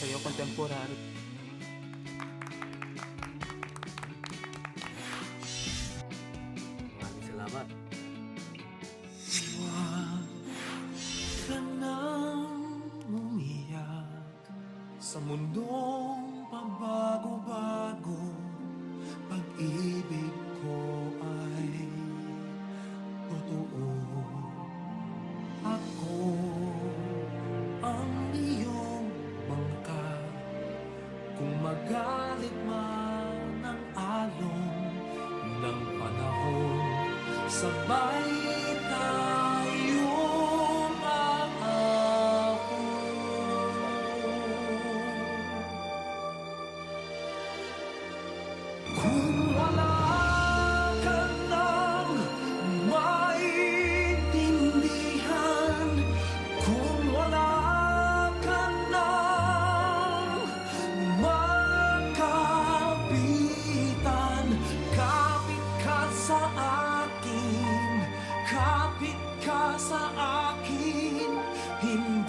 sa'yo, contemporary. Maraming salamat. Huwag ka nang umiyak sa mundong pabago-bago. Pag-ibig ko ay totoo. Ako ang iyong bangka. Kung magalit man ang alon ng panahon, sabay tayong aahon. Kung wala ka nang maintindihan, kung wala ka nang makapitan, kapit ka sa akin, kapit ka sa akin, hindi